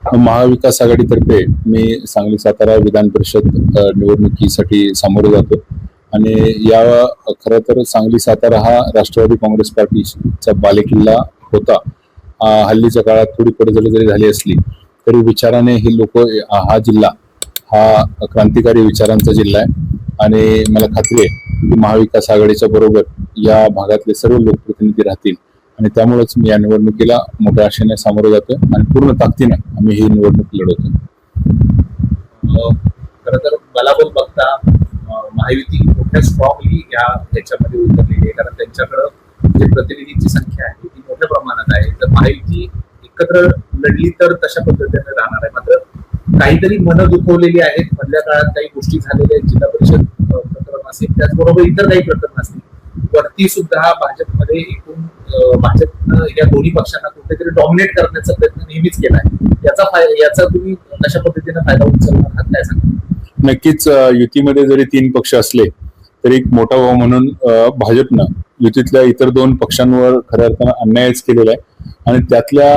महाविकास आघाडीतर्फे मी सांगली सातारा विधान परिषद निवडणुकीसाठी सामोरे जातो आणि या खरं तर सांगली सातारा हा राष्ट्रवादी काँग्रेस पार्टीचा बालेकिल्ला होता. हल्लीच्या काळात थोडी पडझड जरी झाली असली तरी विचाराने हे लोक हा जिल्हा हा क्रांतिकारी विचारांचा जिल्हा आहे आणि मला खात्री आहे की महाविकास आघाडीच्या बरोबर या भागातले सर्व लोकप्रतिनिधी राहतील आणि त्यामुळेच मी या निवडणुकीला मोठ्या आशेने सामोरे जातोय आणि पूर्ण ताकदीने आम्ही ही निवडणूक लढवतो. खरं तर मला पण बघता महायुती मोठ्या स्ट्रॉंगली ह्याच्यामध्ये उतरलेली आहे, कारण त्यांच्याकडं जे प्रतिनिधींची संख्या आहे ती मोठ्या प्रमाणात आहे. तर महायुती एकत्र लढली तर तशा पद्धतीने राहणार आहे. मात्र काहीतरी मनं दुखवलेली आहेत. मधल्या काळात काही गोष्टी झालेल्या आहेत, जिल्हा परिषद प्रकरण असेल, त्याचबरोबर इतर काही प्रकरण असतील. वरती सुद्धा भाजपमध्ये एकूण भाजपनं या दोन्ही पक्षांना कुठेतरी डॉमिनेट करण्याचा प्रयत्न नेहमीच केला आहे. याचा तुम्ही कशा पद्धतीने फायदा उचलणार आहात काय सांगा? नक्कीच युतीमध्ये जरी 3 पक्ष असले तरी एक मोठा भाऊ म्हणून भाजपनं युतीतल्या इतर 2 पक्षांवर खऱ्या अर्थानं अन्यायच केलेला आहे आणि त्यातल्या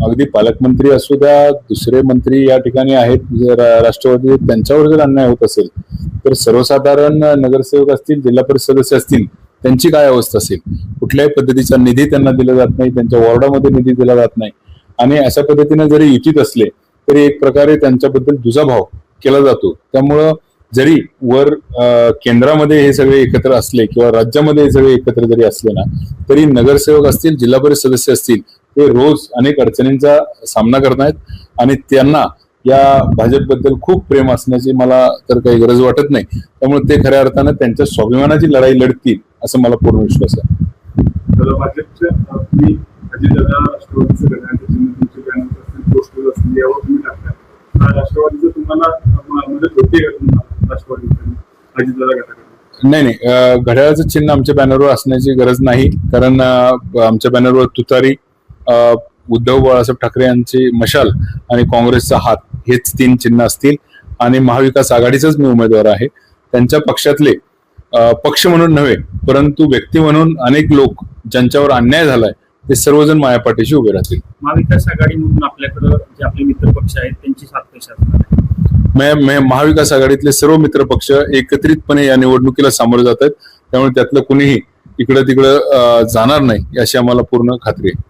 अगदी पालकमंत्री असू द्या, दुसरे मंत्री या ठिकाणी आहेत राष्ट्रवादी, त्यांच्यावर जर अन्याय होत असेल तर सर्वसाधारण नगरसेवक असतील, जिल्हा परिषद सदस्य असतील, त्यांची काय अवस्था असेल? कुठल्याही पद्धतीचा निधी त्यांना दिला जात नाही, त्यांच्या वॉर्डामध्ये निधी दिला जात नाही आणि अशा पद्धतीने जरी युतीत असले तरी एक प्रकारे त्यांच्याबद्दल दुजाभाव केला जातो. त्यामुळं जरी वर केंद्रामध्ये हे सगळे एकत्र असले किंवा राज्यामध्ये हे सगळे एकत्र जरी असले ना तरी नगरसेवक असतील, जिल्हा परिषद सदस्य असतील, ते रोज अनेक अडचणींचा सामना करतायत आणि त्यांना या भाजपबद्दल खूप प्रेम असण्याची मला तर काही गरज वाटत नाही. त्यामुळे ते खऱ्या अर्थानं त्यांच्या स्वाभिमानाची लढाई लढतील असं मला पूर्ण विश्वास आहे. नाही, घड्याळाचं चिन्ह आमच्या बॅनरवर असण्याची गरज नाही, कारण आमच्या बॅनरवर तुतारी, उद्धव बाळासाहेब ठाकरे यांची मशाल आणि काँग्रेसचा हात हेच 3 चिन्ह असतील आणि महाविकास आघाडीचाच मी उमेदवार आहे. त्यांच्या पक्षातले पक्ष म्हणून नव्हे परंतु व्यक्ती म्हणून अनेक लोक ज्यांच्यावर अन्याय झालाय ते सर्वजण माझ्या पाठीशी उभे राहतील. महाविकास आघाडी म्हणून आपल्याकडे जे आपले मित्र पक्ष आहेत त्यांची साथ कशी असणार? महाविकास आघाडीतले सर्व मित्र पक्ष एकत्रितपणे या निवडणुकीला सामोरे जात आहेत. त्यामुळे त्यातलं कुणीही इकडं तिकडं जाणार नाही अशी आम्हाला पूर्ण खात्री आहे.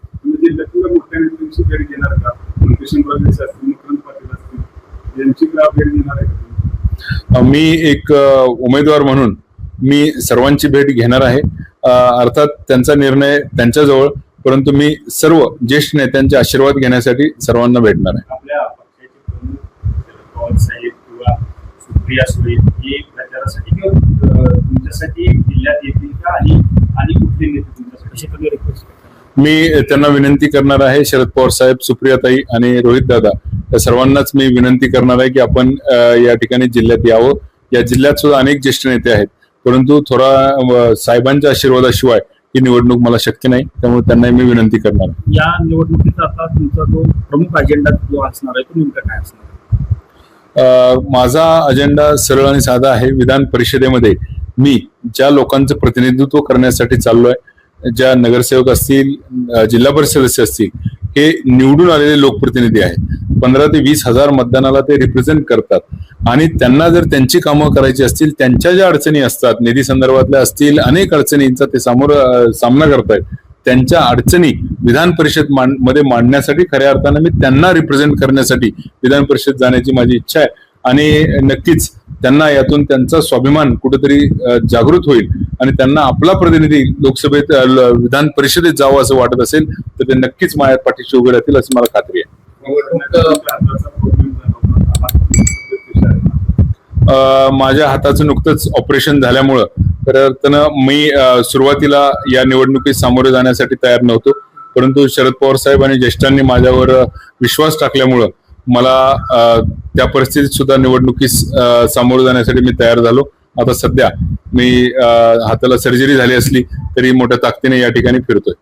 मी एक उमेदवार म्हणून मी सर्वांची भेट घेणार आहे. अर्थात त्यांचा निर्णय त्यांच्याजवळ, परंतु मी सर्व ज्येष्ठ नेत्यांचे आशीर्वाद घेण्यासाठी सर्वांना भेटणार आहे. आपल्या पक्षाचे किंवा सुप्रिया सुळे हे प्रचारासाठी किंवा तुमच्यासाठी जिल्ह्यात येतील का आणि कुठले नेते तुमच्यासाठी रिक्वेस्ट? मी त्यांना विनंती करणार आहे, शरद पवार साहेब, सुप्रियाताई आणि रोहित दादा या सर्वांनाच मी विनंती करणार आहे की आपण या ठिकाणी जिल्ह्यात यावं. या जिल्ह्यात सुद्धा अनेक ज्येष्ठ नेते आहेत, परंतु थोडा साहेबांच्या आशीर्वादाशिवाय ही निवडणूक मला शक्य नाही. त्यामुळे त्यांना मी विनंती करणार. या निवडणुकीचा आता तुमचा जो प्रमुख अजेंडा जो असणार आहे तो नेमका काय असणार? माझा अजेंडा सरळ आणि साधा आहे. विधान परिषदेमध्ये मी ज्या लोकांचं प्रतिनिधित्व करण्यासाठी चाललोय, ज्या नगरसेवक असतील, जिल्हा परिषद सदस्य असतील, हे निवडून आलेले लोकप्रतिनिधी आहेत. 15 ते 20 हजार मतदानाला ते रिप्रेझेंट करतात आणि त्यांना जर त्यांची कामं करायची असतील, त्यांच्या ज्या अडचणी असतात, निधी संदर्भातल्या असतील, अनेक अडचणींचा ते सामना करतायत. त्यांच्या अडचणी विधान परिषद मध्ये मांडण्यासाठी खऱ्या अर्थानं मी त्यांना रिप्रेझेंट करण्यासाठी विधान परिषद जाण्याची माझी इच्छा आहे आणि नक्कीच त्यांना यातून त्यांचा स्वाभिमान कुठेतरी जागृत होईल आणि त्यांना आपला प्रतिनिधी लोकसभेत विधान परिषदेत जावं असं वाटत असेल तर ते नक्कीच माझ्या पाठीशी उभे राहतील अशी मला खात्री आहे. माझ्या हाताचं नुकतंच ऑपरेशन झाल्यामुळं खऱ्या अर्थानं मी सुरुवातीला या निवडणुकीत सामोरे जाण्यासाठी तयार नव्हतो, परंतु शरद पवार साहेब आणि ज्येष्ठांनी माझ्यावर विश्वास टाकल्यामुळं मला त्या परिस्थितीत सुद्धा निवडणुकीस सामोरे जाण्यासाठी मी तयार झालो. आता सध्या मी हाताला सर्जरी झाली असली तरी मोठ्या ताकदीने या ठिकाणी फिरतोय.